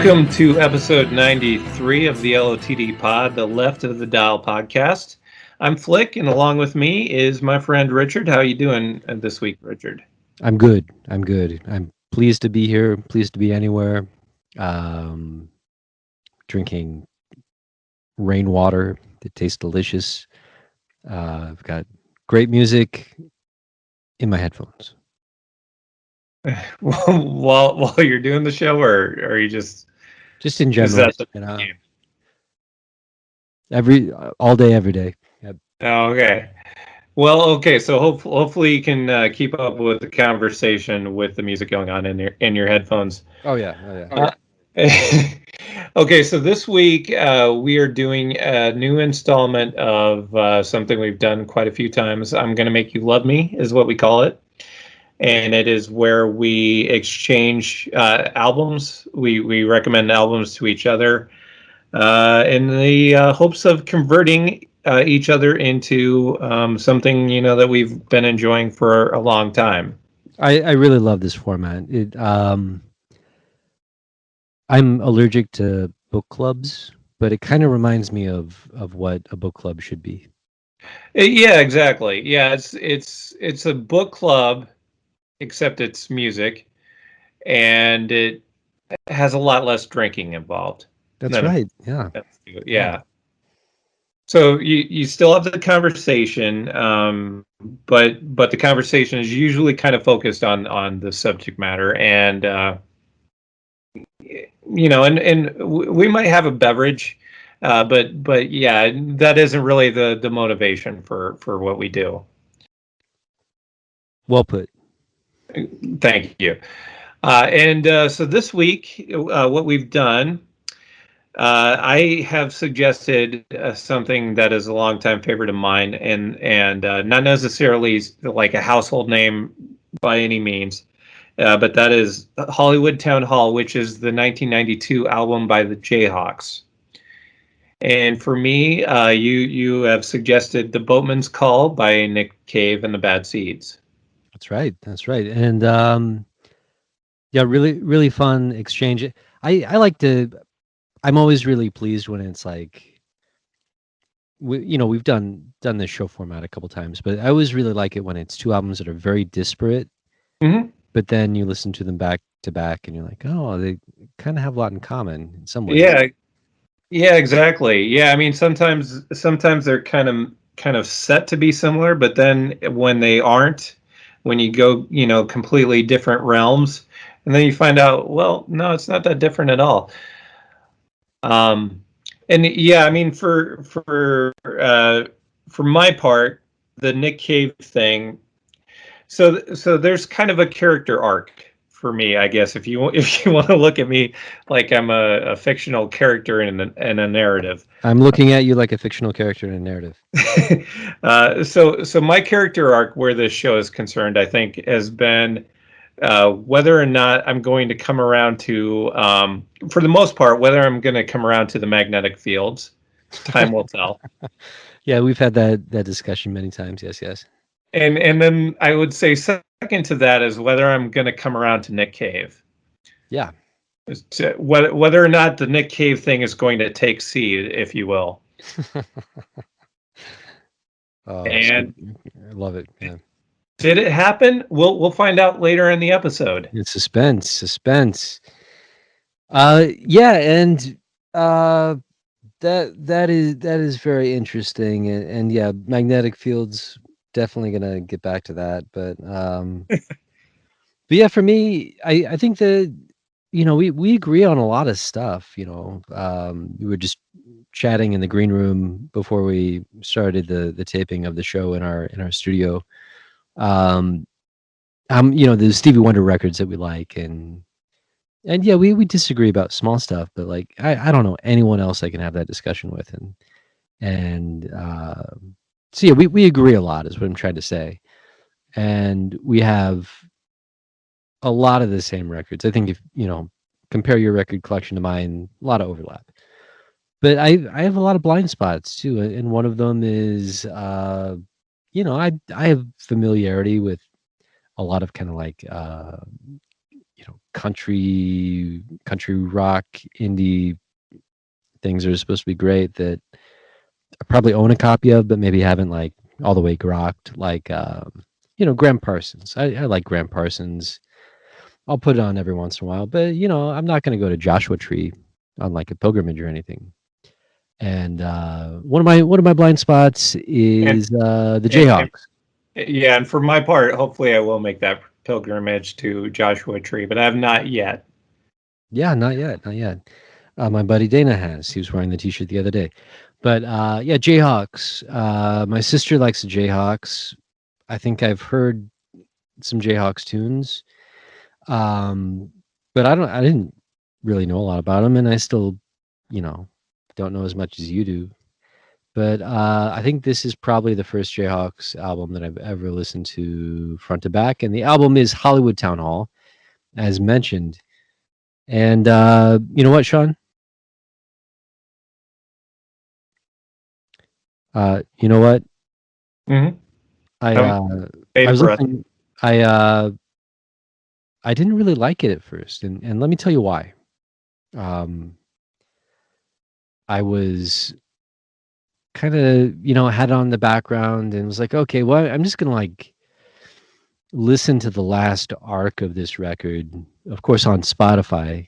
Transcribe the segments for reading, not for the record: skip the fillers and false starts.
Welcome to episode 93 of the LOTD Pod, the Left of the Dial podcast. I'm Flick, and along with me is my friend Richard. How are you doing this week, Richard? I'm good. I'm pleased to be here, pleased to be anywhere. Drinking rainwater that tastes delicious. I've got great music in my headphones. while you're doing the show, or are you just in general? Is that the game? All day, every day. Yep. Oh, okay. Well, okay. So hopefully you can keep up with the conversation with the music going on in your headphones. Oh yeah. Okay, so this week we are doing a new installment of something we've done quite a few times. I'm Gonna Make You Love Me is what we call it. And it is where we exchange albums. We recommend albums to each other in the hopes of converting each other into something, that we've been enjoying for a long time. I really love this format. I'm allergic to book clubs, but it kind of reminds me of what a book club should be. Yeah, exactly. Yeah, it's a book club, except it's music, and it has a lot less drinking involved. That's right. Yeah. Yeah. So you still have the conversation, but the conversation is usually kind of focused on the subject matter, and and we might have a beverage, but yeah, that isn't really the motivation for what we do. Well put. Thank you. And so this week, what we've done, I have suggested something that is a longtime favorite of mine, and not necessarily like a household name by any means, but that is Hollywood Town Hall, which is the 1992 album by the Jayhawks. And for me, you have suggested The Boatman's Call by Nick Cave and the Bad Seeds. That's right. And yeah, really fun exchange. I like to. I'm always really pleased when it's like, we've done this show format a couple times, but I always really like it when it's two albums that are very disparate, but then you listen to them back to back and you're like, oh, they kind of have a lot in common in some ways. Yeah, exactly. Yeah, I mean, sometimes they're kind of set to be similar, but then when they aren't, when you go, completely different realms, and then you find out, well, no, it's not that different at all. And yeah, I mean, for my part, the Nick Cave thing. So there's kind of a character arc for me, I guess, if you want to look at me like I'm a fictional character in a narrative. I'm looking at you like a fictional character in a narrative. So my character arc, where this show is concerned, I think, has been whether or not I'm going to come around to, for the most part, whether I'm going to come around to the magnetic fields. Time will tell. Yeah, we've had that discussion many times. Yes. And then I would say second to that is whether I'm going to come around to Nick Cave. Yeah. Whether or not the Nick Cave thing is going to take seed, if you will. And I love it. Yeah. Did it happen? We'll find out later in the episode. It's suspense. Yeah, and that is very interesting, and yeah, magnetic fields, definitely gonna get back to that, but but yeah, for me, I think that we agree on a lot of stuff. We were just chatting in the green room before we started the taping of the show in our studio. The Stevie Wonder records that we like, and yeah, we disagree about small stuff, but like I don't know anyone else I can have that discussion with, and so yeah, we agree a lot is what I'm trying to say, and we have a lot of the same records. I think if compare your record collection to mine, a lot of overlap, but I have a lot of blind spots too, and one of them is I have familiarity with a lot of kind of like country rock indie things are supposed to be great that I probably own a copy of, but maybe haven't like all the way grokked. Like Graham Parsons. I like Graham Parsons. I'll put it on every once in a while, but I'm not going to go to Joshua Tree on like a pilgrimage or anything. And one of my blind spots is the Jayhawks. Yeah, and for my part, hopefully I will make that pilgrimage to Joshua Tree, but I have not yet. Yeah, not yet, not yet. My buddy Dana has. He was wearing the T-shirt the other day. But yeah, Jayhawks. My sister likes the Jayhawks. I think I've heard some Jayhawks tunes, but I didn't really know a lot about them, and I still, don't know as much as you do. But I think this is probably the first Jayhawks album that I've ever listened to front to back, and the album is Hollywood Town Hall, as mentioned. And you know what, Sean? You know what? Mm-hmm. I was listening. I didn't really like it at first, and let me tell you why. I was kind of had it on the background and was like, okay, well, I'm just gonna like listen to the last arc of this record, of course on Spotify,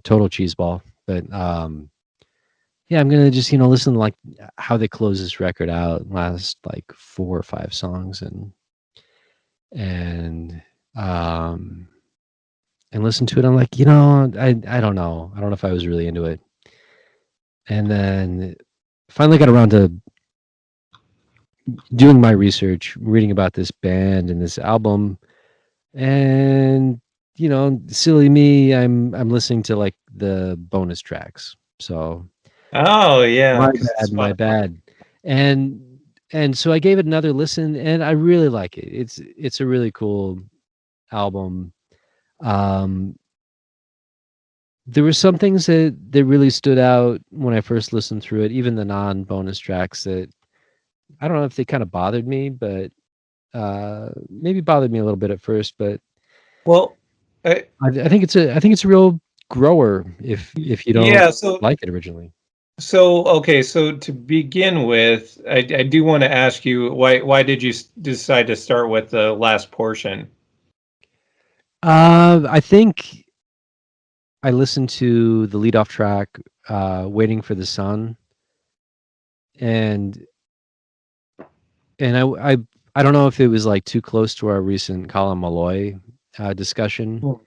total cheeseball, but yeah, I'm gonna just listen to like how they close this record out, last like 4 or 5 songs, and listen to it. I'm like, I don't know. I don't know if I was really into it. And then finally got around to doing my research, reading about this band and this album, and silly me, I'm listening to like the bonus tracks. So oh yeah, my bad. And so I gave it another listen, and I really like it. It's a really cool album. There were some things that really stood out when I first listened through it, even the non-bonus tracks that I don't know if they kind of bothered me, but maybe bothered me a little bit at first. But well, I think it's a real grower if you don't like it originally. So okay, so to begin with, I do want to ask you why did you decide to start with the last portion? I think I listened to the leadoff track, "Waiting for the Sun," and I don't know if it was like too close to our recent Colin Malloy discussion,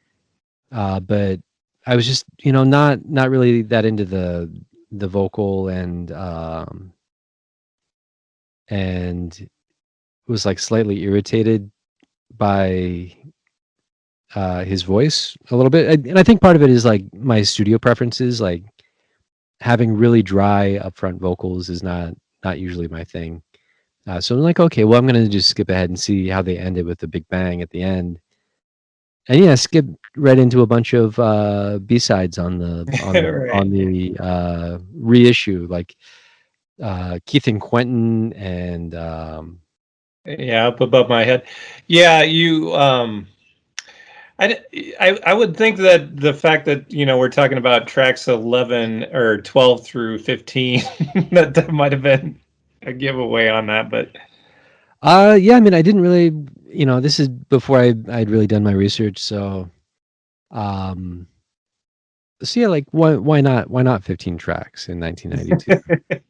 but I was just not really that into the vocal and was like slightly irritated by his voice a little bit, and I think part of it is like my studio preferences. Like having really dry upfront vocals is not usually my thing. So I'm like, okay, well, I'm gonna just skip ahead and see how they ended with the big bang at the end. And yeah, skip right into a bunch of B-sides on the right. Reissue, like Keith and Quentin and yeah, up above my head. Yeah, you I would think that the fact that we're talking about tracks 11 or 12 through 15 that might have been a giveaway on that, but yeah, I mean, I didn't really, this is before I'd really done my research, so so yeah, like why not 15 tracks in 1992?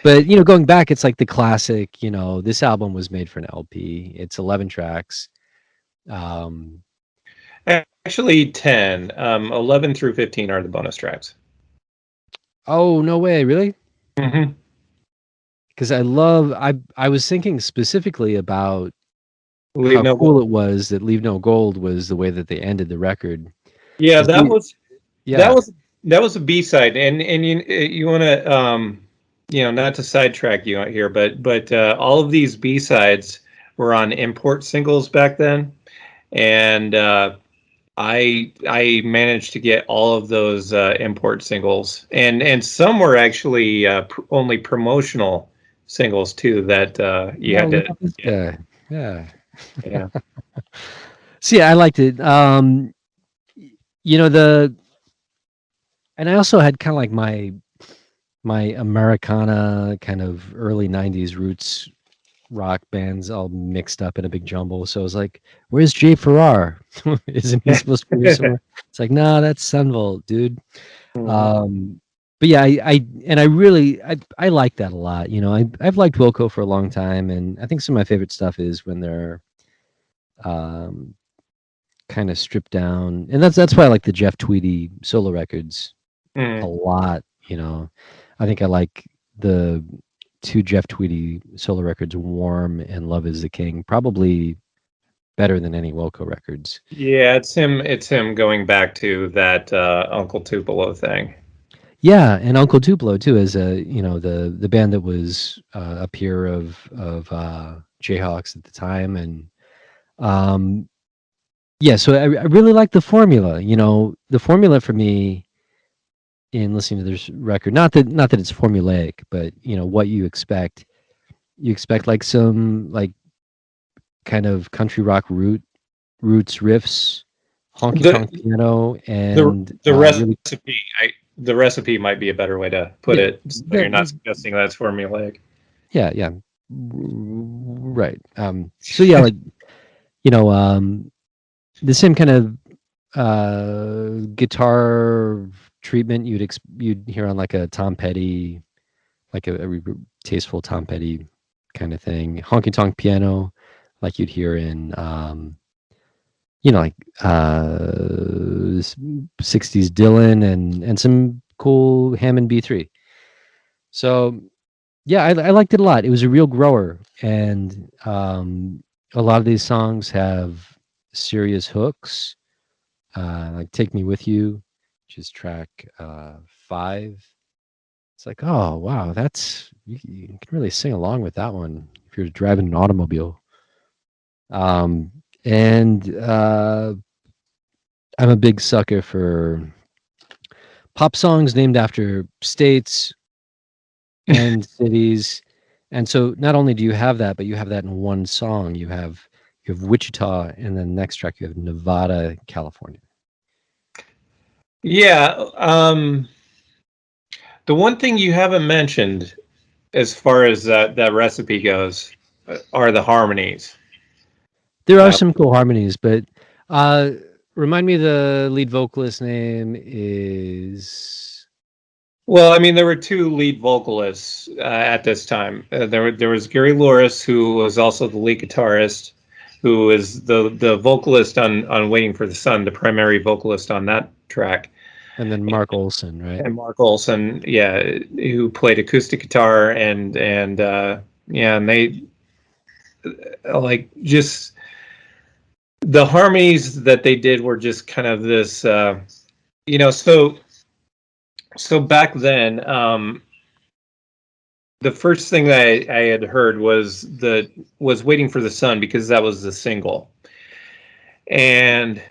But going back, it's like the classic, this album was made for an LP. It's 11 tracks. Actually 10. 11 through 15 are the bonus tracks. Oh, no way, really? Mm-hmm. Because I was thinking specifically about how cool it was that Leave No Gold was the way that they ended the record. Yeah, that was a B-side, and you want to not to sidetrack you out here, but all of these B-sides were on import singles back then, and I managed to get all of those import singles, and some were actually only promotional singles too that you had to. Yeah. See, I liked it. you know, and I also had kind of like my Americana kind of early 90s roots rock bands all mixed up in a big jumble. So I was like, where's Jay Farrar? Isn't he supposed to be here somewhere? It's like, nah, that's Sunvolt, dude. Mhm. Um, but yeah, I really I like that a lot. You know, I've liked Wilco for a long time, and I think some of my favorite stuff is when they're um, kind of stripped down, and that's why I like the Jeff Tweedy solo records a Mm. lot. You know, I think I like the two Jeff Tweedy solo records, Warm and Love is the King, probably better than any Wilco records. Yeah, it's him. It's him going back to that Uncle Tupelo thing. Yeah, and Uncle Tupelo too, as a you know the band that was a peer of Jayhawks at the time, and um, yeah, so I really like the formula. You know, the formula for me in listening to this record, not that it's formulaic, but you know what you expect. You expect like some like kind of country rock roots riffs, honky The tonk piano, the and the really recipe. The recipe might be a better way to put yeah it. So you're not suggesting that's formulaic. yeah right. So yeah, like you know the same kind of guitar treatment you'd hear on like a Tom Petty, like a tasteful Tom Petty kind of thing. Honky tonk piano, like you'd hear in you know, like 60s Dylan and some cool Hammond B3. So yeah, I liked it a lot. It was a real grower, and a lot of these songs have serious hooks, like "Take Me With You," which is track 5. It's like, oh wow, you can really sing along with that one if you're driving an automobile. Um, and I'm a big sucker for pop songs named after states and cities. And so not only do you have that, but you have that in one song. You have Wichita, and then next track you have Nevada, California. Yeah. The one thing you haven't mentioned, as far as that recipe goes, are the harmonies. There are Uh, some cool harmonies, but uh remind me the lead vocalist name is well, I mean, there were two lead vocalists at this time. There was Gary Louris, who was also the lead guitarist, who is the vocalist on "Waiting for the Sun," the primary vocalist on that track, and then Mark Olson, right? and Mark Olson, yeah, who played acoustic guitar and yeah, and they like just the harmonies that they did were just kind of this, you know. So back then, the first thing that I had heard was "Waiting for the Sun" because that was the single, and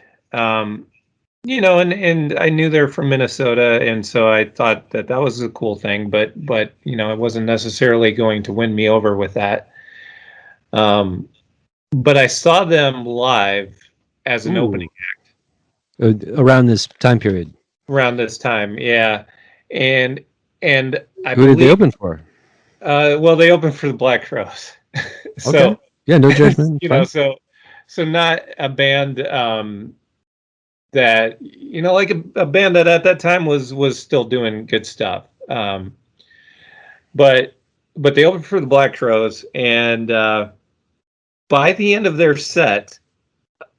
you know, and I knew they're from Minnesota, and so I thought that was a cool thing, but you know, it wasn't necessarily going to win me over with that. Um, but I saw them live as an opening Ooh, around this time period. around this time, yeah, and and I Who did they believe, open for? well, they opened for the Black Crowes, Okay. so Yeah, no judgment. It's you know, fine. so not a band that, you know, like a band that at that time was still doing good stuff. But they opened for the Black Crowes, and by the end of their set,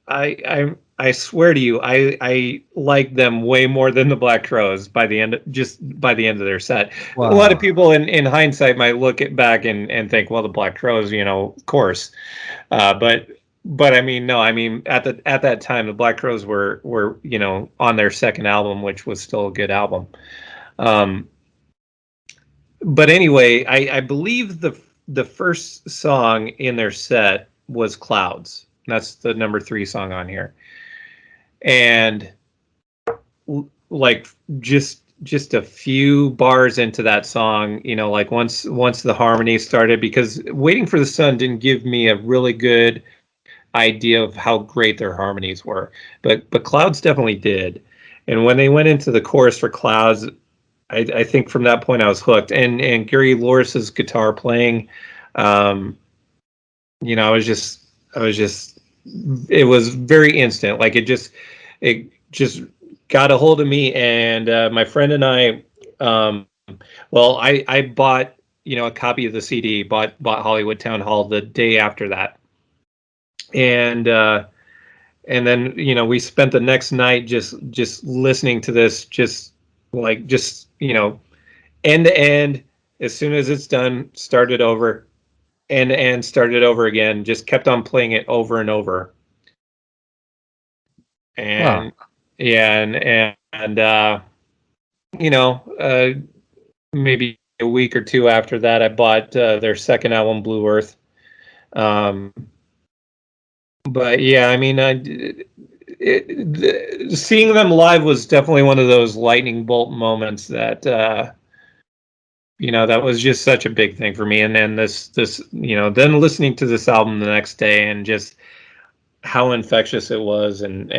I swear to you, I like them way more than the Black Crowes by the end, just by the end of their set. A lot of Wow. people in hindsight might look at back and think, well, the Black Crowes, you know, of course, but I mean, no, I mean at that time the Black Crowes were, you know, on their second album, which was still a good album. Um, but anyway, I believe the first song in their set was Clouds. That's the number 3 song on here. And like just a few bars into that song, you know, like once the harmony started, because Waiting for the Sun didn't give me a really good idea of how great their harmonies were, but Clouds definitely did. And when they went into the chorus for Clouds, I think from that point I was hooked. And Gary Loris's guitar playing, you know, I was just, it was very instant. Like it just got a hold of me. And my friend and I, well, I bought, you know, a copy of the CD, bought Hollywood Town Hall the day after that, and then, you know, we spent the next night just listening to this, just you know, end to end. As soon as it's done, start it over, and start it over again. Just kept on playing it over and over. Wow. And yeah, you know, maybe a week or two after that, I bought their second album, Blue Earth. Um, but yeah, I mean, seeing them live was definitely one of those lightning bolt moments that you know, that was just such a big thing for me. And then this you know, then listening to this album the next day and just how infectious it was, and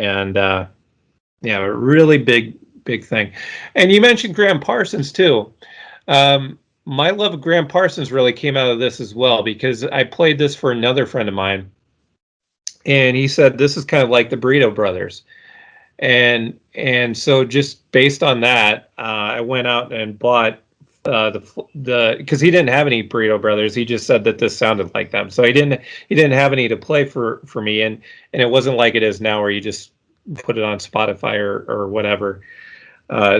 yeah, a really big thing. And you mentioned Graham Parsons too. My love of Graham Parsons really came out of this as well, because I played this for another friend of mine, and he said this is kind of like the Burrito Brothers. And so just based on that, I went out and bought the because he didn't have any Burrito Brothers. He just said that this sounded like them, so he didn't have any to play for me, and it wasn't like it is now where you just put it on Spotify or whatever.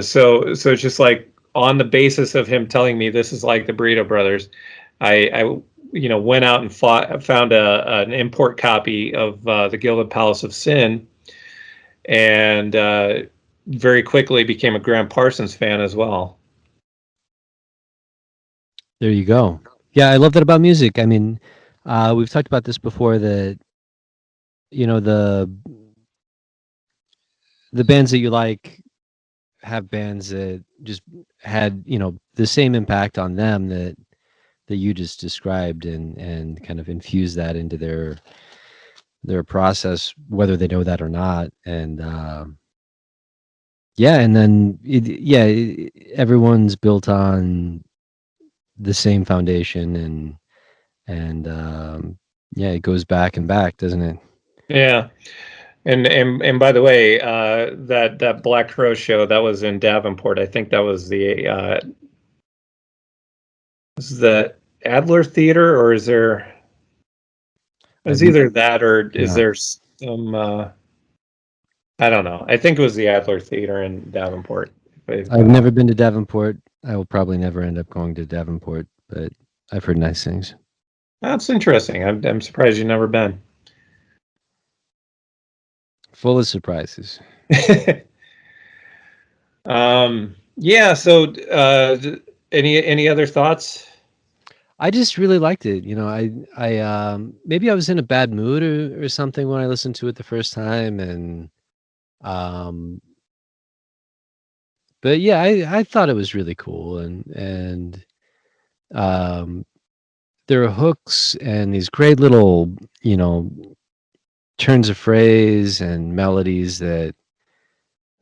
So it's just like on the basis of him telling me this is like the Burrito Brothers, I you know, went out and found an import copy of the Gilded Palace of Sin, and very quickly became a Graham Parsons fan as well. There you go. Yeah, I love that about music. I mean, we've talked about this before, that, you know, the bands that you like have bands that just had, you know, the same impact on them that you just described, and kind of infuse that into their process, whether they know that or not. And yeah, and then everyone's built on the same foundation, and yeah, it goes back and back, doesn't it? Yeah, and by the way, that Black Crow show that was in Davenport. I think that was the Adler Theater, or is there? It's either that, or is Yeah. there some? I don't know. I think it was the Adler Theater in Davenport. I've never been to Davenport. I will probably never end up going to Davenport, but I've heard nice things. That's interesting. I'm surprised you've never been. Full of surprises. Yeah. So, any other thoughts? I just really liked it. You know, I maybe I was in a bad mood or something when I listened to it the first time, and um, but yeah, I thought it was really cool, and um, there are hooks and these great little, you know, turns of phrase and melodies that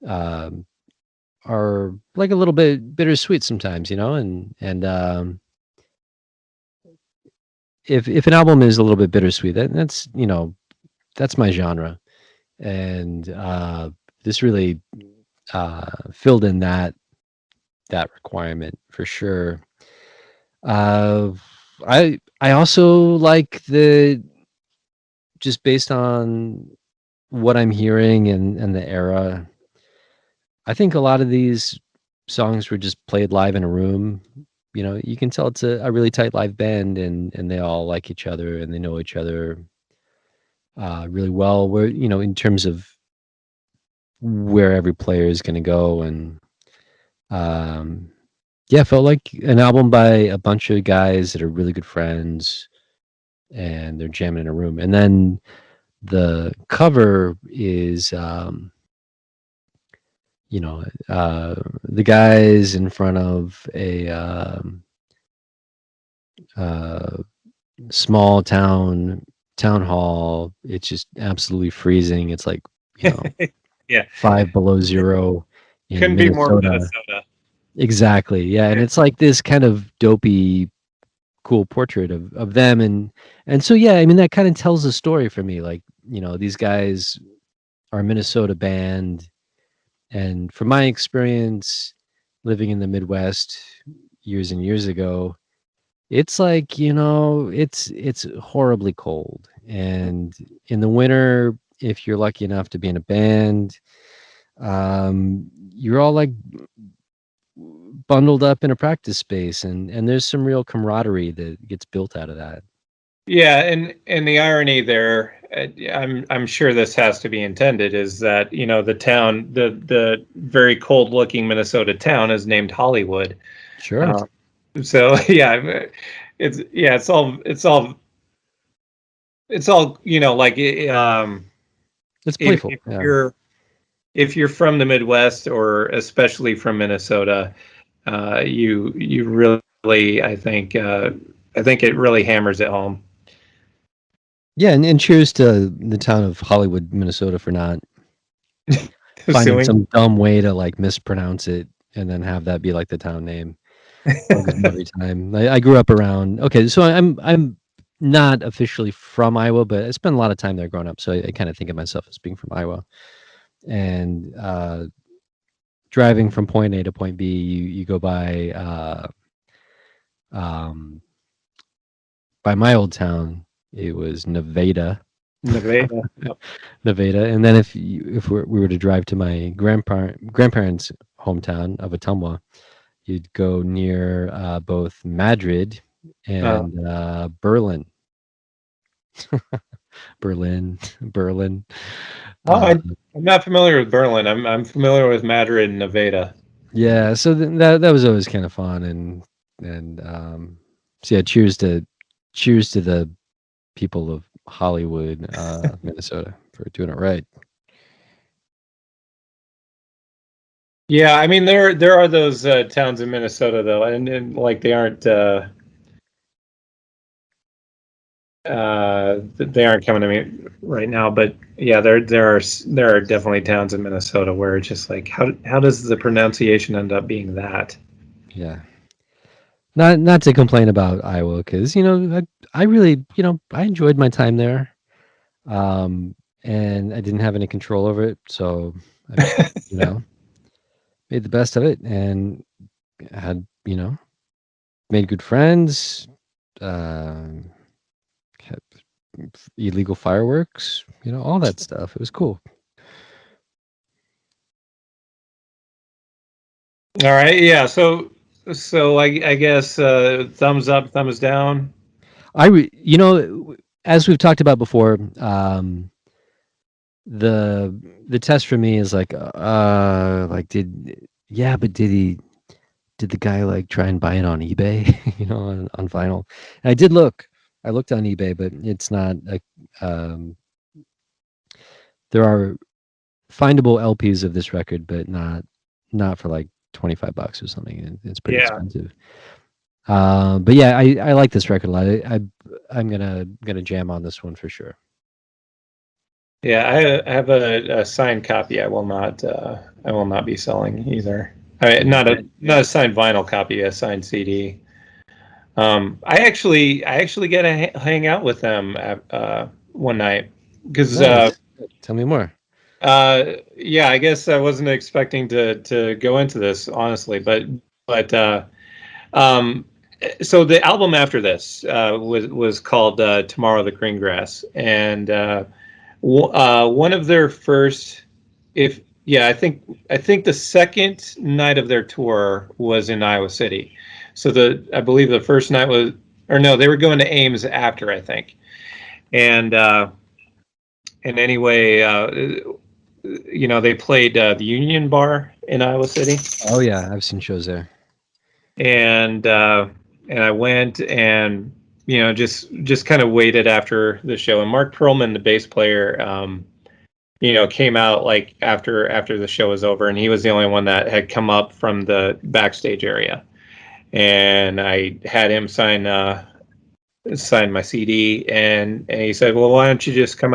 um are like a little bit bittersweet sometimes, you know, and if an album is a little bit bittersweet, that's, you know, that's my genre, and this really filled in that requirement for sure. Uh, I also like the, just based on what I'm hearing and the era, I think a lot of these songs were just played live in a room. You know, you can tell it's a really tight live band, and they all like each other and they know each other really well. Where, you know, in terms of where every player is going to go, and um, yeah, felt like an album by a bunch of guys that are really good friends, and they're jamming in a room. And then the cover is, you know, the guys in front of a uh, small town hall. It's just absolutely freezing. It's like, you know, Yeah. 5 below zero. in Couldn't be more Minnesota. Minnesota. Exactly. Yeah, and it's like this kind of dopey, cool portrait of them, and so yeah, I mean that kind of tells a story for me. Like, these guys are a Minnesota band, and from my experience living in the Midwest years and years ago, it's like, it's horribly cold. And in the winter, if you're lucky enough to be in a band, you're all like bundled up in a practice space, and there's some real camaraderie that gets built out of that. Yeah, and the irony there, I'm sure this has to be intended, is that the town, the very cold looking Minnesota town, is named Hollywood. Sure. Um, so yeah, it's all like It's if, playful. if Yeah. you're if you're from the Midwest or especially from Minnesota, you really I think it really hammers it home. Yeah, and cheers to the town of Hollywood, Minnesota, for not finding Suing. some dumb way to like mispronounce it and then have that be like the town name. Bugs me every time. I grew up around. Okay, so I'm not officially from Iowa, but I spent a lot of time there growing up, so I kind of think of myself as being from Iowa. And driving from point A to point B, you go um, by my old town. It was Nevada, Nevada. Yep. Nevada, and then if we were to drive to my grandparents' hometown of Atumwa, you'd go near both Madrid and Berlin. Berlin. Oh, Uh, I'm not familiar with Berlin. I'm familiar with Madrid and Nevada. yeah, so that was always kind of fun, and so yeah, cheers to the people of Hollywood, Minnesota, for doing it right. Yeah, I mean there are those towns in Minnesota though, and like they aren't coming to me right now, but yeah, there are definitely towns in Minnesota where it's just like how does the pronunciation end up being that? Yeah, not to complain about Iowa, because I really I enjoyed my time there, um, and I didn't have any control over it, so I you know made the best of it, and had made good friends, um, had illegal fireworks, all that stuff. It was cool. All right, yeah. So I guess thumbs up, thumbs down. As we've talked about before, the the test for me is like did the guy like try and buy it on eBay, on vinyl? And I looked on eBay, but it's not there are findable LPs of this record, but not for like $25 or something. It's pretty Yeah, expensive. But yeah, I like this record a lot. I'm gonna jam on this one for sure. yeah. I have a signed copy. I will not be selling either. I mean, not a signed vinyl copy, a signed CD. I actually get to hang out with them one night because Nice. Tell me more. yeah, I guess I wasn't expecting to go into this honestly, but um, so the album after this was called "Tomorrow the Green Grass," and one of their first, if yeah, I think the second night of their tour was in Iowa City. So I believe the first night was, or no, they were going to Ames after, I think, and anyway, they played the Union Bar in Iowa City, Oh yeah, I've seen shows there. and I went and just kind of waited after the show. And Mark Perlman, the bass player, came out like after the show was over, and he was the only one that had come up from the backstage area, and I had him sign signed my CD, and he said, "Well, why don't you just come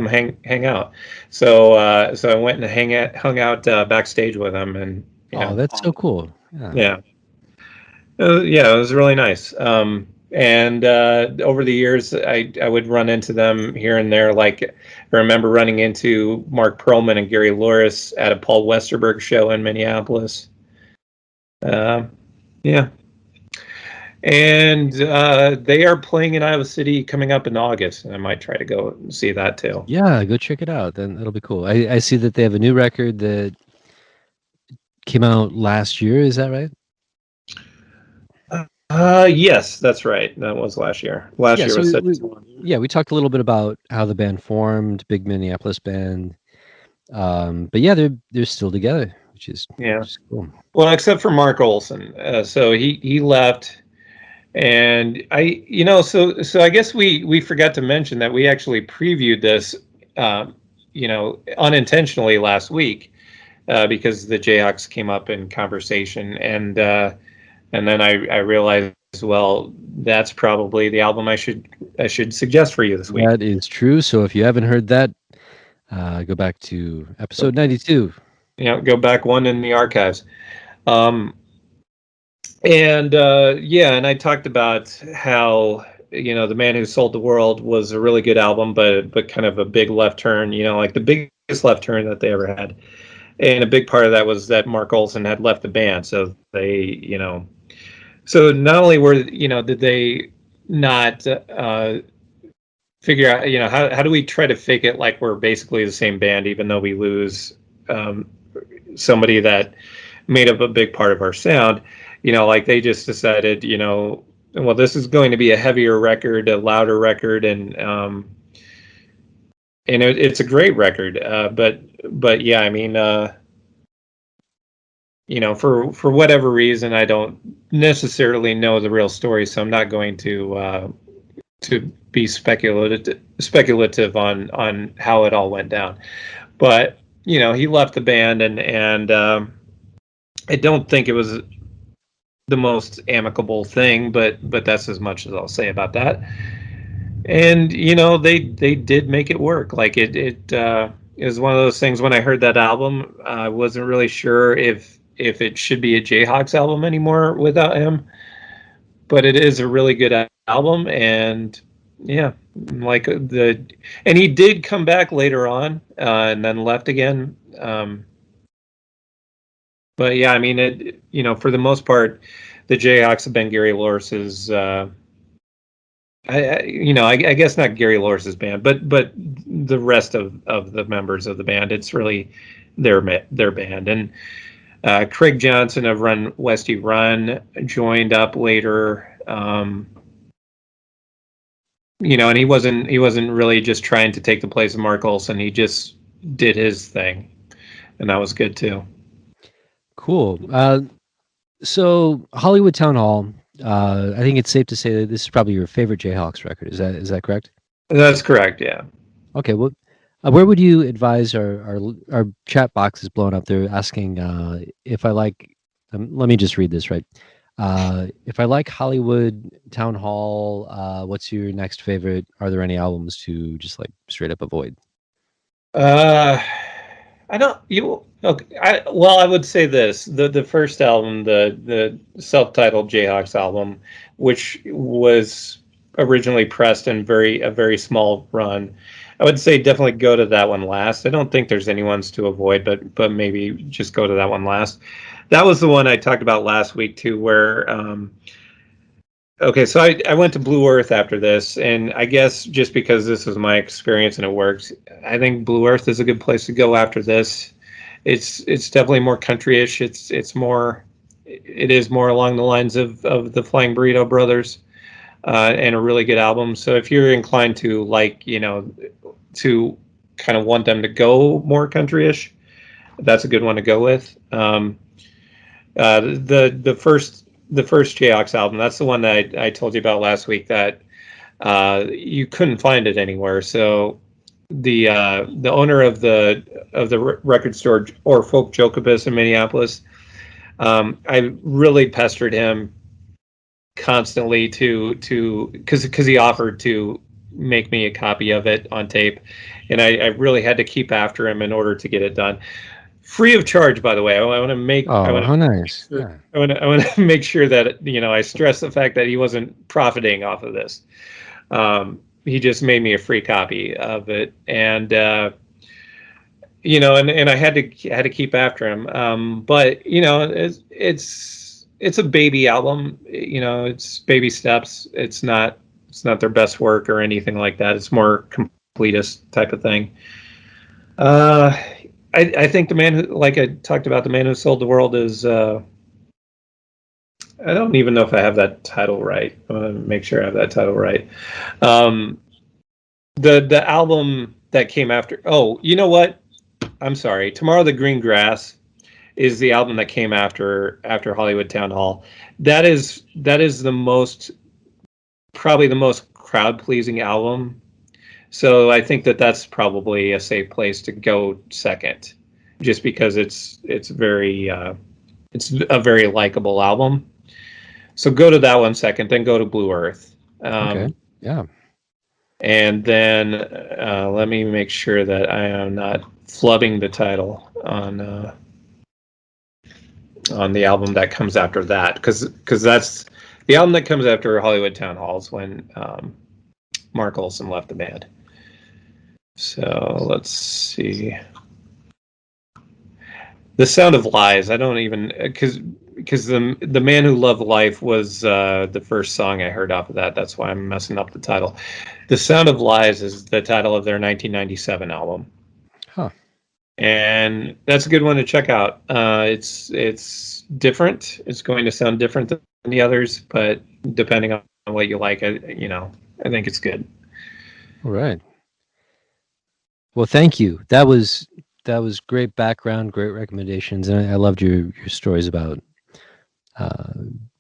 hang out?" So I went and hung out backstage with him, and Oh, that's so cool. yeah, yeah, it was really nice. And over the years, I would run into them here and there. Like I remember running into Mark Perlman and Gary Loris at a Paul Westerberg show in Minneapolis. Yeah. And they are playing in Iowa City coming up in August, and I might try to go and see that too. Yeah, go check it out. Then that'll be cool. I see that they have a new record that came out last year. Is that right? Yes, that's right. That was last year. Last Yeah. year So was set. we talked a little bit about how the band formed, big Minneapolis band. But yeah, they're still together, which is cool. Well, except for Mark Olson. So he left, and so I guess we forgot to mention that we actually previewed this, unintentionally last week, because the Jayhawks came up in conversation, and then I realized, well, that's probably the album I should suggest for you this week. That is true. So if you haven't heard that, go back to episode 92. Go back one in the archives. And and I talked about how The Man Who Sold the World was a really good album, but kind of a big left turn, like the biggest left turn that they ever had. And a big part of that was that Mark Olson had left the band, so they, so not only did they not figure out, how do we try to fake it like we're basically the same band, even though we lose somebody that made up a big part of our sound. Like they just decided, well, this is going to be a heavier record, a louder record, and it's a great record. But yeah, I mean, for whatever reason, I don't necessarily know the real story, so I'm not going to be speculative on how it all went down. But he left the band, and I don't think it was the most amicable thing, but that's as much as I'll say about that. And they did make it work. Like it is one of those things. When I heard that album, I wasn't really sure if it should be a Jayhawks album anymore without him. But it is a really good album, and yeah, and he did come back later on, and then left again. But yeah, I mean, for the most part, the Jayhawks have been Gary Loris's. I guess not Gary Loris's band, but the rest of the members of the band. It's really their band. And Craig Johnson of Run Westy Run joined up later. And he wasn't really just trying to take the place of Mark Olson. He just did his thing, and that was good too. Cool. So Hollywood Town Hall. I think it's safe to say that this is probably your favorite Jayhawks record. Is that correct? That's correct. Yeah. Okay. Well, where would you advise our chat box is blowing up? They're asking if I like. Let me just read this right. If I like Hollywood Town Hall, what's your next favorite? Are there any albums to just like straight up avoid? I don't. Okay. I would say this: the first album, the self-titled Jayhawks album, which was originally pressed in a very small run. I would say definitely go to that one last. I don't think there's any ones to avoid, but maybe just go to that one last. That was the one I talked about last week too, where okay, so I went to Blue Earth after this, and I guess just because this was my experience and it works, I think Blue Earth is a good place to go after this. It's definitely more country-ish. It is more along the lines of the Flying Burrito Brothers, and a really good album. So if you're inclined to to kind of want them to go more country-ish, that's a good one to go with. The first Jayhawks album, that's the one that I told you about last week that you couldn't find it anywhere. So the owner of the record store or Folk Jokabis in Minneapolis, I really pestered him constantly to because he offered to make me a copy of it on tape, and I really had to keep after him in order to get it done, free of charge. By the way, I want to make Oh, how nice! Yeah. I want to make sure that I stress the fact that he wasn't profiting off of this. He just made me a free copy of it, and and I had to keep after him. But it's a baby album. It's baby steps. It's not their best work or anything like that. It's more completist type of thing. I think the man who, like I talked about, the man who sold the world is. I don't even know if I have that title right. I want to make sure I have that title right. The album that came after. Oh, you know what? I'm sorry. Tomorrow the Green Grass is the album that came after Hollywood Town Hall. That is probably the most crowd pleasing album. So I think that's probably a safe place to go second, just because it's a very likable album. So go to that one second, then go to Blue Earth. Okay. Yeah. And then let me make sure that I am not flubbing the title on the album that comes after that, because that's the album that comes after Hollywood Town Halls when Mark Olson left the band. So let's see. The Sound of Lies. I don't even because the Man Who Loved Life was the first song I heard off of that. That's why I'm messing up the title. The Sound of Lies is the title of their 1997 album. Huh. And that's a good one to check out. It's different. It's going to sound different than the others, but depending on what you like, I think it's good. All right. Well, thank you. That was great background, great recommendations, and I loved your stories about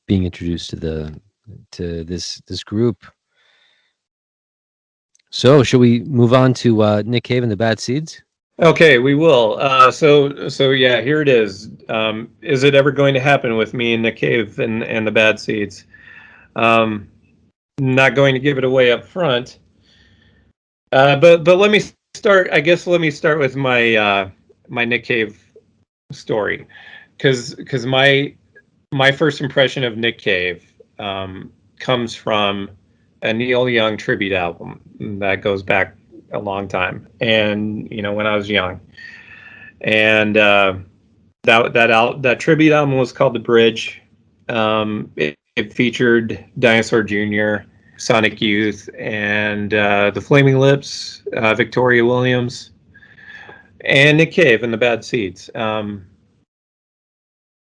being introduced to this group. So, shall we move on to Nick Cave and the Bad Seeds? Okay, we will. So yeah, here it is. Is it ever going to happen with me and Nick Cave and the Bad Seeds? Not going to give it away up front. But let me start. I guess let me start with my my Nick Cave story, because my first impression of Nick Cave comes from a Neil Young tribute album that goes back a long time, and when I was young, and that tribute album was called The Bridge. It featured Dinosaur Jr., Sonic Youth, and the Flaming Lips, Victoria Williams, and Nick Cave and the Bad Seeds.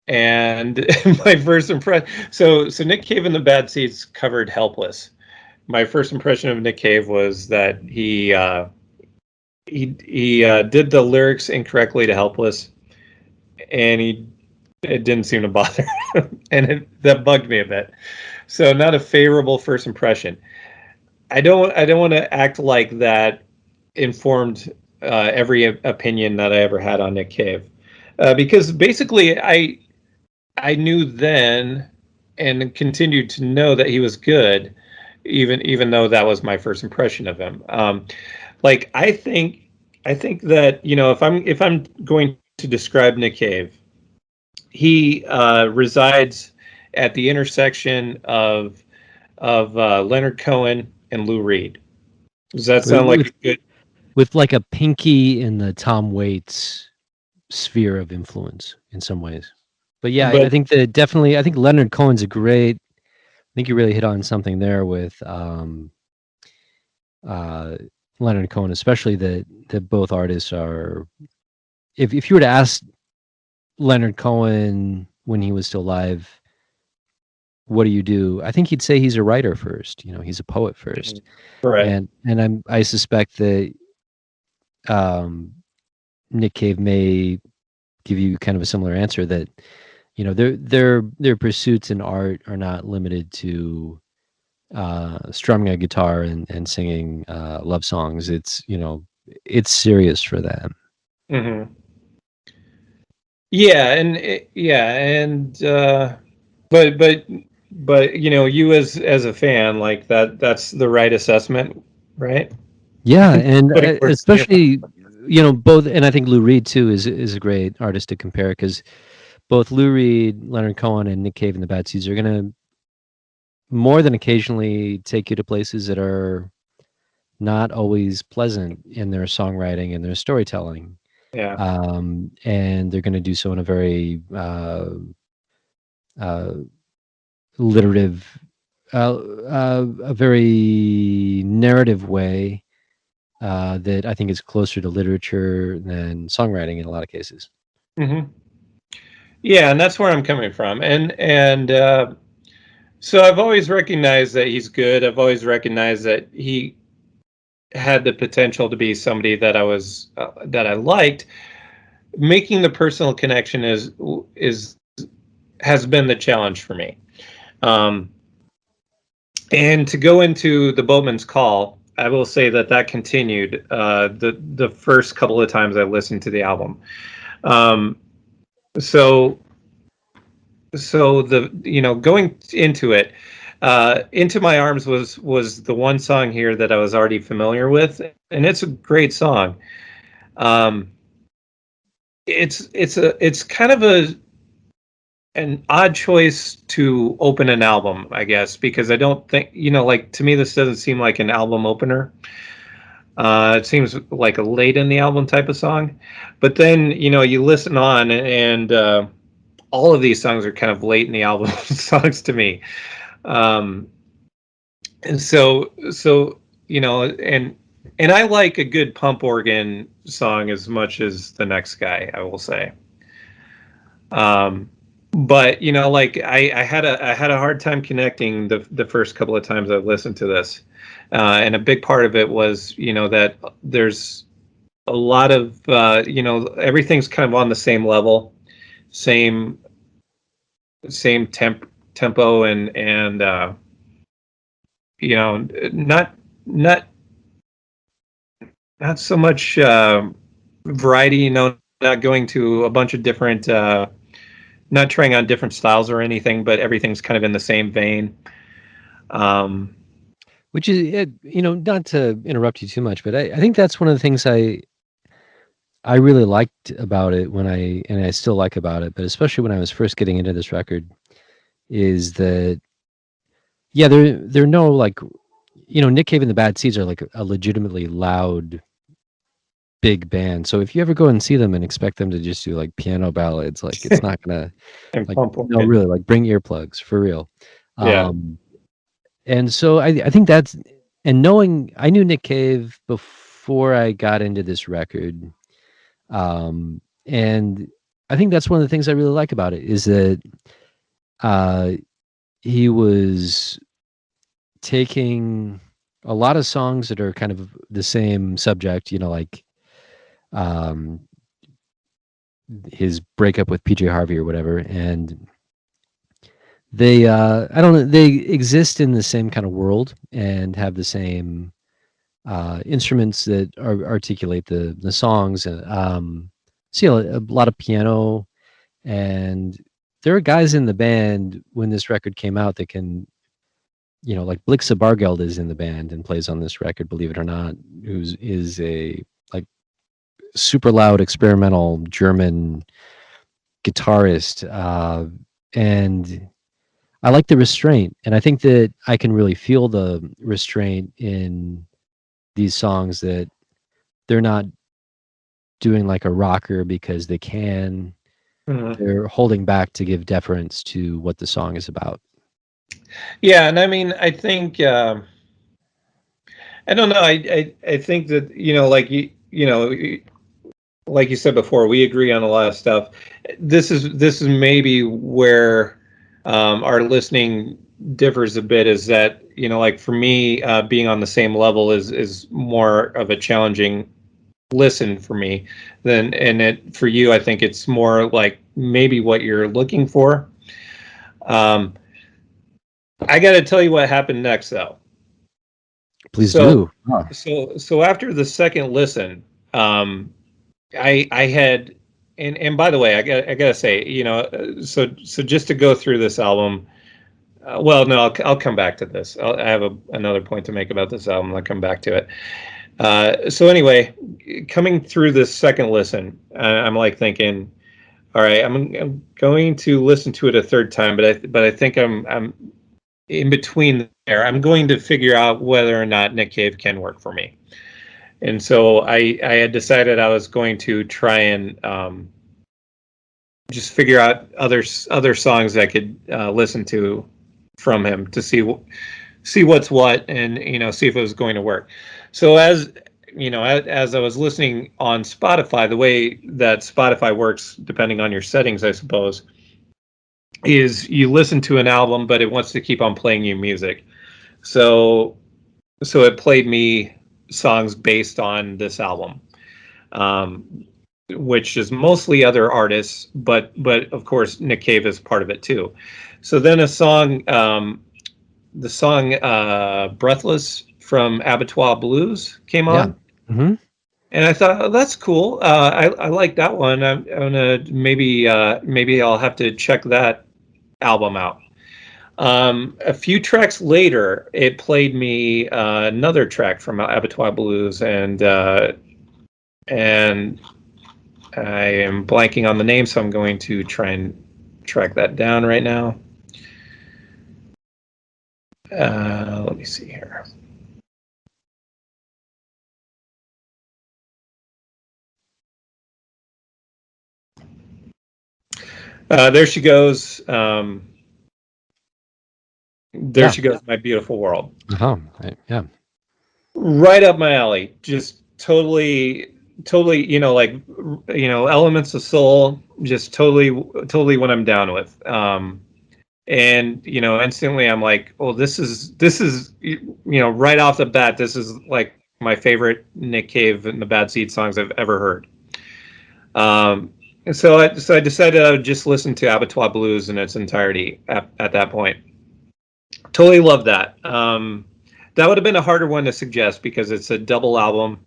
And my first impression, so Nick Cave and the Bad Seeds covered "Helpless." My first impression of Nick Cave was that he did the lyrics incorrectly to "Helpless," and it didn't seem to bother him, and that bugged me a bit. So not a favorable first impression. I don't want to act like that informed every opinion that I ever had on Nick Cave, because basically I knew then and continued to know that he was good, even though that was my first impression of him. Like I think that if I'm going to describe Nick Cave, he resides at the intersection of Leonard Cohen and Lou Reed. Does that sound like a good? With like a Pinky in the Tom Waits sphere of influence in some ways. But yeah, I think I think Leonard Cohen's a great. I think you really hit on something there with Leonard Cohen, especially that both artists are. If you were to ask Leonard Cohen when he was still alive, what do you do? I think he'd say he's a writer first. He's a poet first. Right. And I suspect that Nick Cave may give you kind of a similar answer, that their pursuits in art are not limited to strumming a guitar and singing love songs. It's serious for them. Mm-hmm. Yeah, but but you as a fan, like that's the right assessment, right? Yeah, and Putting words in your especially both, and I think Lou Reed too is a great artist to compare because both Lou Reed, Leonard Cohen, and Nick Cave and the Bad Seeds are gonna more than occasionally take you to places that are not always pleasant in their songwriting and their storytelling. yeah. And they're going to do so in a very uh, alliterative, a very narrative way that I think is closer to literature than songwriting in a lot of cases. Hmm. Yeah, and that's where I'm coming from, and so I've always recognized that he's good. I've always recognized that he had the potential to be somebody that that I liked. Making the personal connection is has been the challenge for me. Um, and to go into the Boatman's Call, I will say that continued the first couple of times I listened to the album. Um, so the going into it, Into My Arms was the one song here that I was already familiar with, and it's a great song. Um, it's kind of an odd choice to open an album, I guess, because I don't think, like, to me this doesn't seem like an album opener. It seems like a late in the album type of song, but then you listen on, and all of these songs are kind of late in the album songs to me. Um, and so and I like a good pump organ song as much as the next guy, I will say. Um, but like I had a hard time connecting the first couple of times I listened to this, and a big part of it was that there's a lot of everything's kind of on the same level, same tempo, and not not not so much variety, not going to a bunch of different not trying on different styles or anything, but everything's kind of in the same vein. um Which is, not to interrupt you too much, but I think that's one of the things I really liked about it and I still like about it, but especially when I was first getting into this record, is that yeah, they're no like Nick Cave and the Bad Seeds are like a legitimately loud big band. So if you ever go and see them and expect them to just do like piano ballads, like it's not gonna and like pump no organ. really like bring earplugs for real. Yeah. Um and so I think that's and knowing I knew Nick Cave before I got into this record. And I think that's one of the things I really like about it is that uh he was taking a lot of songs that are kind of the same subject, like um, his breakup with PJ Harvey or whatever, and they I don't know, they exist in the same kind of world and have the same instruments that articulate the songs. See a lot of piano, and there are guys in the band when this record came out that can like Blixa Bargeld is in the band and plays on this record, believe it or not, who's is a like super loud experimental German guitarist. And I like the restraint, and I think that I can really feel the restraint in these songs that they're not doing like a rocker because they can. Mhm. They're holding back to give deference to what the song is about. Yeah, and I mean, I think I don't know. I think that like you said before, we agree on a lot of stuff. This is maybe where our listening differs a bit. Is that like for me, being on the same level is more of a challenging listen for me than and it for you. I think it's more like maybe what you're looking for. Um, I got to tell you what happened next, though. Please So, do. Huh. so after the second listen, um, I had, and by the way, I gotta say, so just to go through this album, Well, no, I'll come back to this. I have another point to make about this album. I'll come back to it. So anyway, coming through this second listen, I'm like thinking, all right, I'm going to listen to it a third time, but I think I'm in between there. I'm going to figure out whether or not Nick Cave can work for me. And so I had decided I was going to try and just figure out other songs I could listen to from him to see what's what, and see if it was going to work. So as as I was listening on Spotify, the way that Spotify works, depending on your settings, I suppose, is you listen to an album, but it wants to keep on playing you music. So it played me songs based on this album, which is mostly other artists, but of course Nick Cave is part of it too. So then the song "Breathless" from Abattoir Blues came on. Mm-hmm. And I thought, oh, that's cool. I like that one. I'm gonna maybe I'll have to check that album out. A few tracks later, it played me another track from Abattoir Blues, and I am blanking on the name, so I'm going to try and track that down right now. Let me see here. There she goes. There she goes, My Beautiful World. Yeah. Right up my alley. Just totally, Elements of Soul. Just totally what I'm down with. And instantly I'm like, oh, this is right off the bat, this is like my favorite Nick Cave and the Bad Seed songs I've ever heard. And so I decided I would just listen to Abattoir Blues in its entirety at that point. Totally love that. That would have been a harder one to suggest because it's a double album,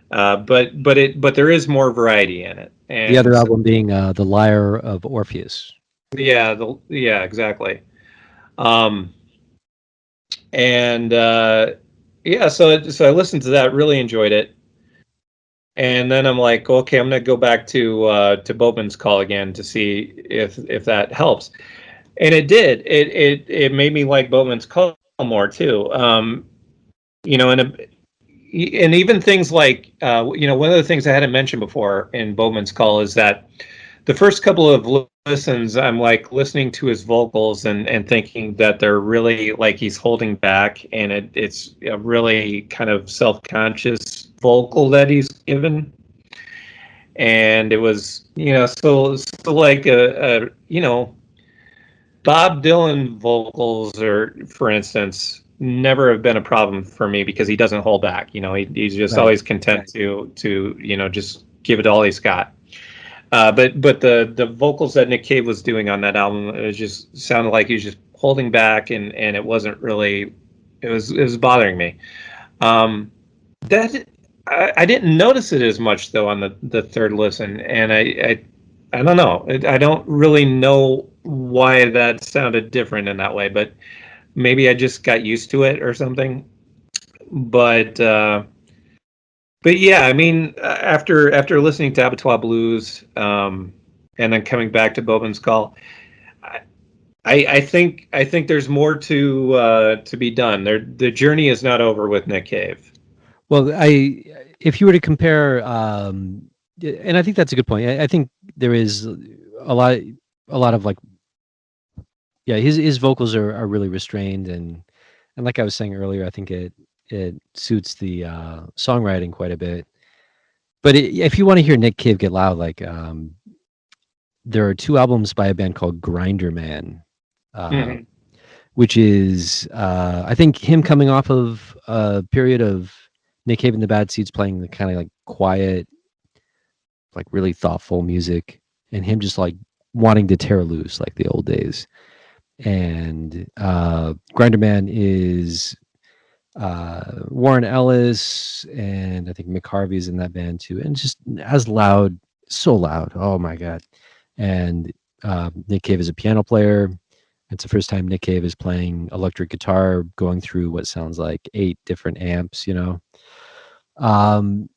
but there is more variety in it. And the other album being "The Lyre of Orpheus." Yeah, exactly. And yeah, so I listened to that, really enjoyed it. And then I'm like, okay, I'm gonna go back to Boatman's Call again to see if that helps. And it did. It made me like Boatman's Call more too. And even things like one of the things I hadn't mentioned before in Boatman's Call is that the first couple of listens, I'm like listening to his vocals and thinking that they're really like he's holding back, and it's a really kind of self-conscious vocal that he's given. And it was, so like a Bob Dylan vocals, or for instance, never have been a problem for me because he doesn't hold back. He's just always content to just give it all he's got. But the vocals that Nick Cave was doing on that album, it just sounded like he was just holding back, and it wasn't really. It was bothering me. That I didn't notice it as much though on the third listen, and I don't know. I don't really know why that sounded different in that way, but maybe I just got used to it or something. But yeah, I mean, after listening to Abattoir Blues, and then coming back to Boatman's Call, I think there's more to be done. The journey is not over with Nick Cave. Well, if you were to compare, and I think that's a good point. I think there is a lot of like, yeah, his vocals are really restrained, and like I was saying earlier, I think it suits the songwriting quite a bit. But if you want to hear Nick Cave get loud, like there are two albums by a band called Grinder Man, which is I think him coming off of a period of Nick Cave and the Bad Seeds playing the kind of like quiet, like really thoughtful music, and him just like wanting to tear loose like the old days. And Grinder Man is Warren Ellis, and I think Mick Harvey's in that band too, and just as loud, so loud. Oh my god! And Nick Cave is a piano player. It's the first time Nick Cave is playing electric guitar, going through what sounds like 8 different amps, you know? Um,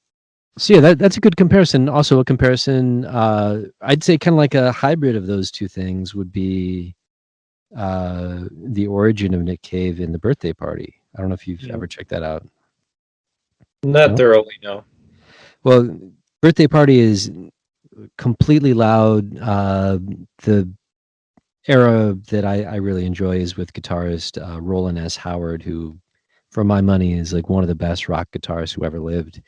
so yeah, that's a good comparison. Also a comparison, I'd say kinda like a hybrid of those 2 things would be, the origin of Nick Cave in The Birthday Party. I don't know if you've ever checked that out. Not No? thoroughly, no. Well, Birthday Party is completely loud. The era that I really enjoy is with guitarist Roland S. Howard, who, for my money, is like one of the best rock guitarists who ever lived.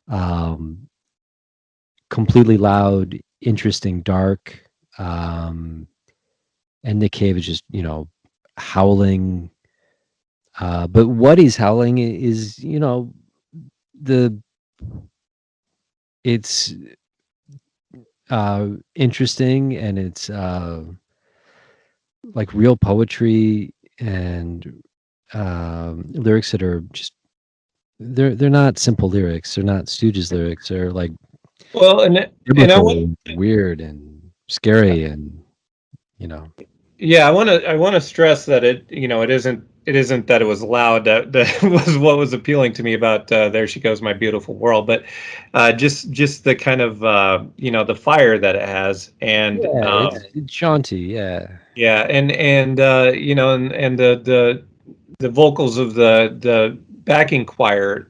Um, completely loud, interesting, dark. Um, and Nick Cave is just, howling. But what he's howling is, the it's interesting, and it's like real poetry and lyrics that are just they're not simple lyrics. They're not Stooges lyrics. They're like Well, and I want, biblical, and weird, and scary, and you know. yeah, I want to stress that it isn't that it was loud that was what was appealing to me about There She Goes My Beautiful World, but just the kind of the fire that it has, and Yeah, it's jaunty. Yeah, yeah, and and the vocals of the backing choir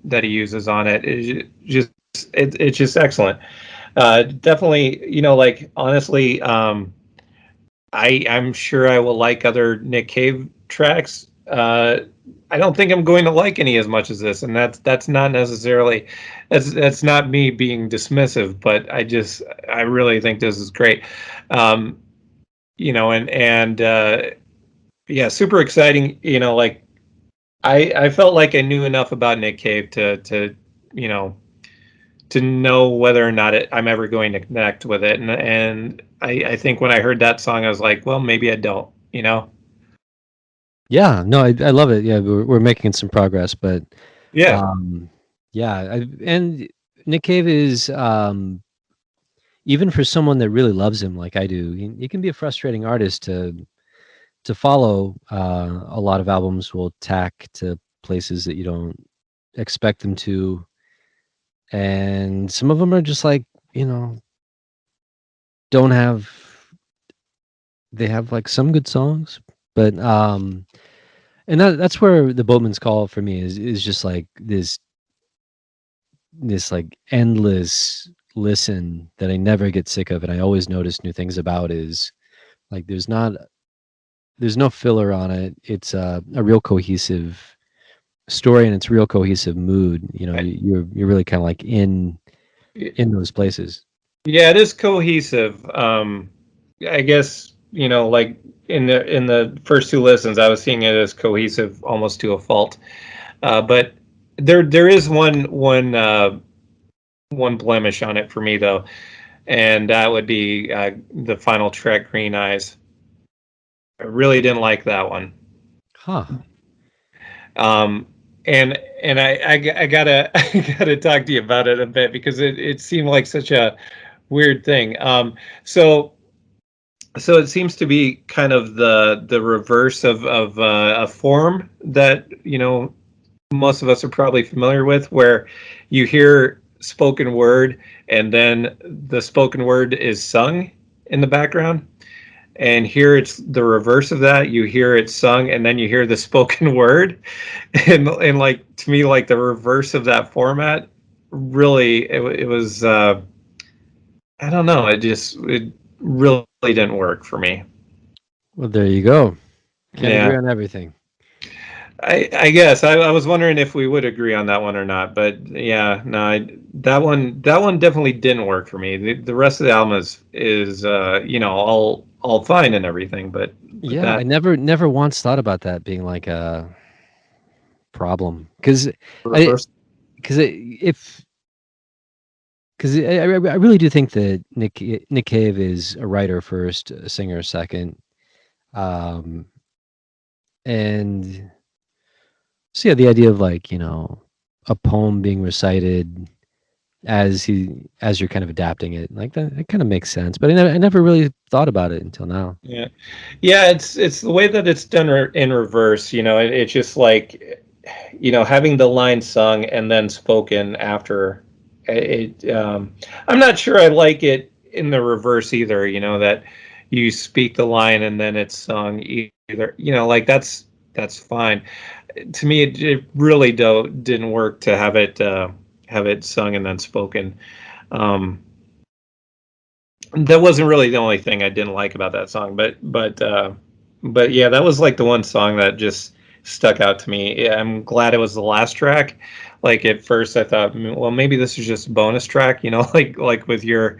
that he uses on it is just it's just excellent. Definitely, like honestly, I'm sure I will like other Nick Cave tracks. I don't think I'm going to like any as much as this, and that's not necessarily that's not me being dismissive, but I really think this is great. Um, and yeah, super exciting. Like I felt like I knew enough about Nick Cave to you know to know whether or not I'm ever going to connect with it. And I think when I heard that song, I was like, well, maybe I don't, yeah. No, I love it. Yeah, we're making some progress, but Yeah. um, yeah, and Nick Cave is even for someone that really loves him like I do. He can be a frustrating artist to follow. A lot of albums will tack to places that you don't expect them to, and some of them are just like, you know don't have they have like some good songs, but and that's where the Boatman's Call for me is just like this like endless listen that I never get sick of, and I always notice new things about. Is like there's no filler on it. It's a real cohesive story, and it's real cohesive mood. I, You're really kind of like in those places. yeah, it is cohesive. I guess, like in the first two listens, I was seeing it as cohesive almost to a fault. But there is one blemish on it for me though, and that would be the final track, Green Eyes. I really didn't like that one. Huh. Um, and I gotta I gotta talk to you about it a bit because it seemed like such a weird thing. So it seems to be kind of the reverse of a form that most of us are probably familiar with, where you hear spoken word and then the spoken word is sung in the background. And here it's the reverse of that. You hear it sung and then you hear the spoken word. And like to me, like the reverse of that format, really it was I don't know, it really didn't work for me. Well, there you go. Can't Yeah. agree on everything. I guess I was wondering if we would agree on that one or not, but yeah, no, that one definitely didn't work for me. The rest of the album is all fine and everything, but Yeah, I that never once thought about that being like a problem, I reverse. because if because I really do think that Nick Cave is a writer first, a singer second, um, and so yeah, the idea of like a poem being recited as you're kind of adapting it. Like that, it kind of makes sense. But I never really thought about it until now. Yeah, yeah. It's the way that it's done in reverse. It's just like, having the line sung and then spoken after. I'm not sure I like it in the reverse either. That you speak the line and then it's sung either. Like that's fine. To me, it really didn't work to have it sung and then spoken. Um, that wasn't really the only thing I didn't like about that song, but yeah, that was like the one song that just stuck out to me. Yeah, I'm glad it was the last track. Like at first, I thought, well, maybe this is just a bonus track, like with your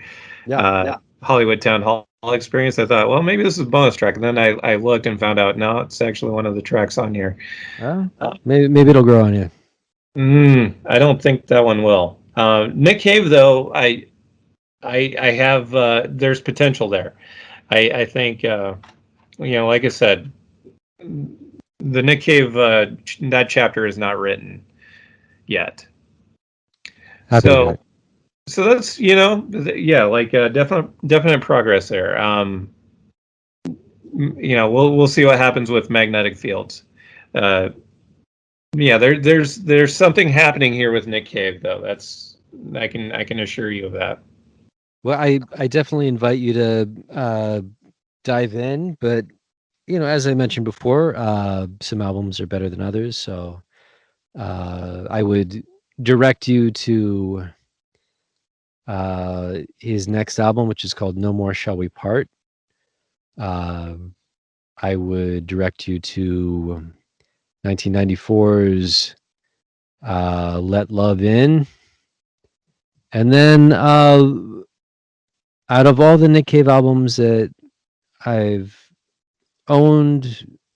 Hollywood Town Hall experience. I thought, well, maybe this is a bonus track, and then I looked and found out, no, it's actually one of the tracks on here. Maybe it'll grow on you. I don't think that one will. Nick Cave, though, I have there's potential there. I think like I said, the Nick Cave that chapter is not written yet. Happy to hear it. So that's yeah, like definite progress there. We'll see what happens with magnetic fields. Yeah, there's something happening here with Nick Cave, though. That's I can assure you of that. Well, I definitely invite you to dive in, but as I mentioned before, some albums are better than others, so I would direct you to his next album, which is called No More Shall We Part. I would direct you to 1994's Let Love In. And then out of all the Nick Cave albums that I've own,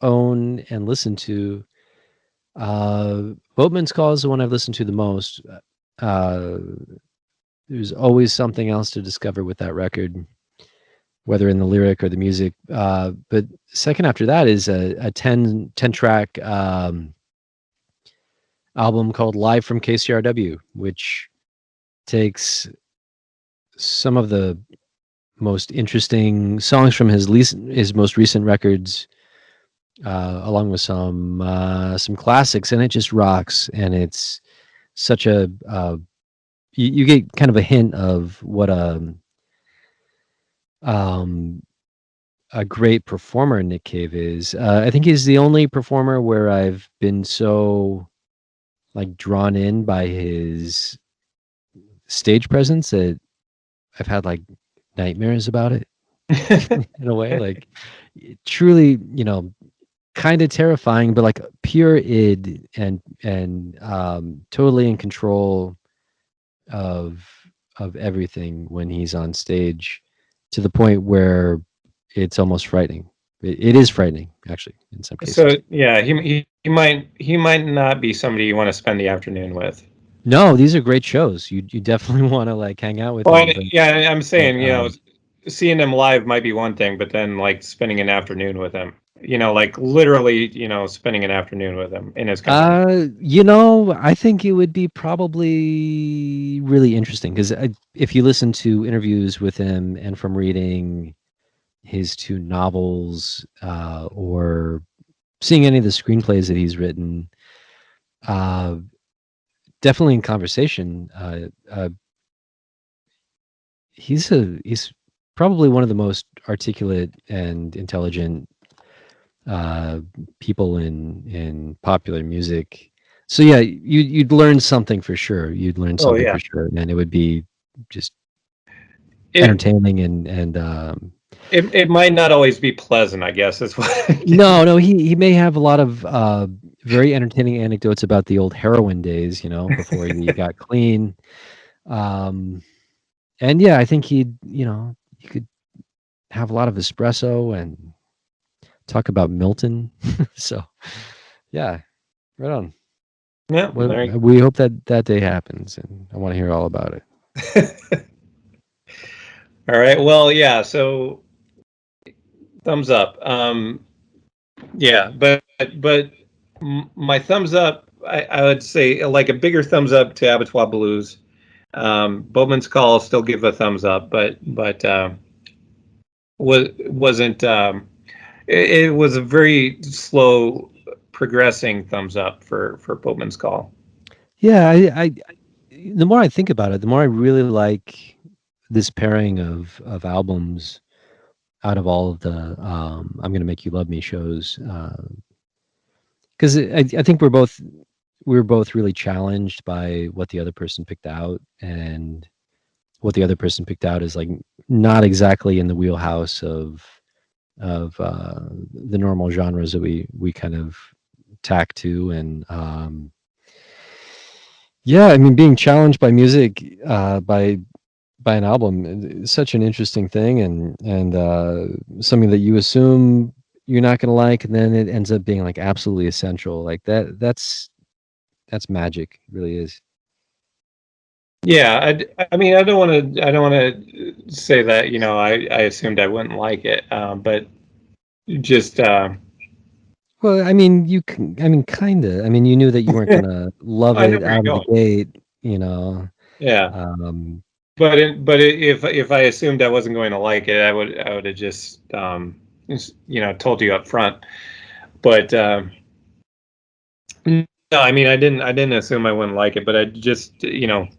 and listened to, Boatman's Call is the one I've listened to the most. There's always something else to discover with that record, whether in the lyric or the music. But second after that is a 10 track album called Live from KCRW, which takes some of the most interesting songs from his most recent records, along with some classics, and it just rocks. And it's such a you get kind of a hint of what a great performer Nick Cave is. I think he's the only performer where I've been so like drawn in by his stage presence that I've had like nightmares about it in a way. Like truly, kind of terrifying, but like pure id and totally in control of everything when he's on stage, to the point where it's almost frightening. It is frightening, actually, in some cases. So yeah, he might not be somebody you want to spend the afternoon with. No, these are great shows. You definitely want to like hang out with him. Yeah, I'm saying, seeing him live might be one thing, but then like spending an afternoon with him, like literally, spending an afternoon with him in his company. I think it would be probably really interesting, because if you listen to interviews with him and from reading his two novels, or seeing any of the screenplays that he's written, definitely in conversation, he's probably one of the most articulate and intelligent people in popular music. So yeah, you'd learn something for sure. You'd learn something for sure, and it would be just entertaining and it might not always be pleasant, I guess. Is what. No, he may have a lot of very entertaining anecdotes about the old heroin days, before he got clean. And yeah, I think you could have a lot of espresso and talk about Milton. So yeah, right on. Yeah, we hope that day happens, and I want to hear all about it. All right. Well, yeah. So thumbs up. Yeah, but my thumbs up, I would say like a bigger thumbs up to Abattoir Blues. Boatman's Call still give a thumbs up, but wasn't. It was a very slow progressing thumbs up for Boatman's Call. Yeah, I the more I think about it, the more I really like this pairing of albums out of all of the I'm Gonna Make You Love Me shows. Because I think we're both really challenged by what the other person picked out, and what the other person picked out is like not exactly in the wheelhouse of the normal genres that we kind of tack to. And yeah, I mean, being challenged by music, by an album is such an interesting thing, and something that you assume you're not going to like, and then it ends up being like absolutely essential. Like that's magic. It really is. Yeah, I mean, I don't want to say that, I assumed I wouldn't like it, but just Well, I mean, I mean, kind of. I mean, you knew that you weren't gonna love I know it where you're out of the going. gate, you know. Yeah, Um, if I assumed I wasn't going to like it, I would have just told you up front. But no, I mean, I didn't assume I wouldn't like it, but I just didn't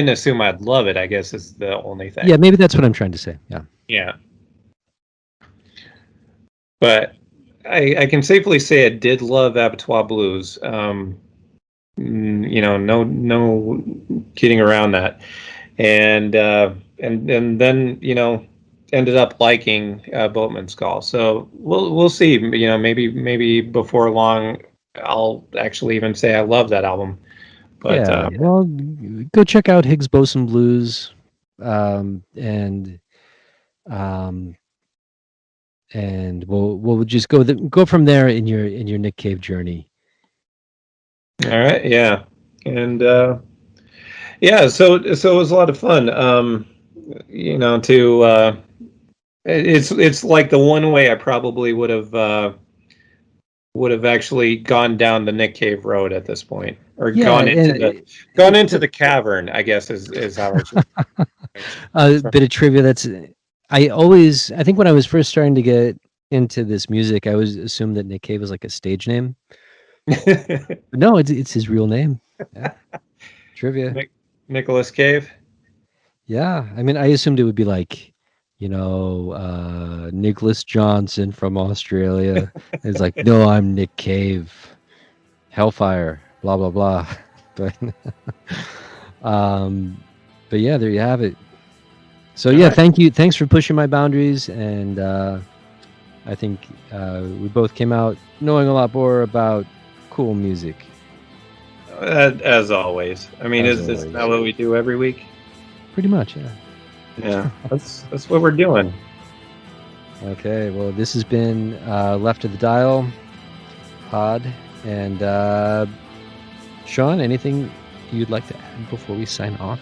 assume I'd love it, I guess, is the only thing. yeah, maybe that's what I'm trying to say. Yeah. Yeah. But I can safely say I did love Abattoir Blues. No kidding around that. And then ended up liking Boatman's Call. So we'll see. Maybe before long I'll actually even say I love that album. But Yeah. Well, go check out Higgs Boson Blues, and um, we'll just go from there in your Nick Cave journey. all right, yeah, and yeah, so it was a lot of fun. To it's like the one way I probably would have actually gone down the Nick Cave road at this point, or Yeah, gone and into the cavern, I guess is how I should. a bit of trivia. I think when I was first starting to get into this music, I always assumed that Nick Cave was like a stage name. But no, it's his real name. Yeah. Trivia. Nicholas Cave. Yeah, I mean, I assumed it would be like, Nicholas Johnson from Australia. It's like, no, I'm Nick Cave, Hellfire, blah blah blah. But, but yeah, there you have it. So yeah, right. thanks for pushing my boundaries, and I think we both came out knowing a lot more about cool music. As always. I mean, As is this always. not what we do every week? Pretty much, yeah. Yeah, that's what we're doing. Okay, well, this has been Left of the Dial pod, and Sean, anything you'd like to add before we sign off?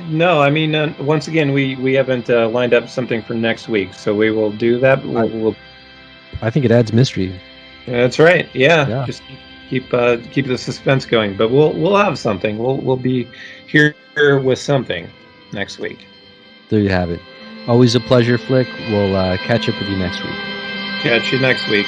No, I mean, once again, we haven't lined up something for next week, so we will do that. I think it adds mystery. That's right. Yeah, Yeah. just keep the suspense going. But we'll have something. We'll be here with something next week. There you have it. Always a pleasure, Flick. We'll catch up with you next week. Catch you next week.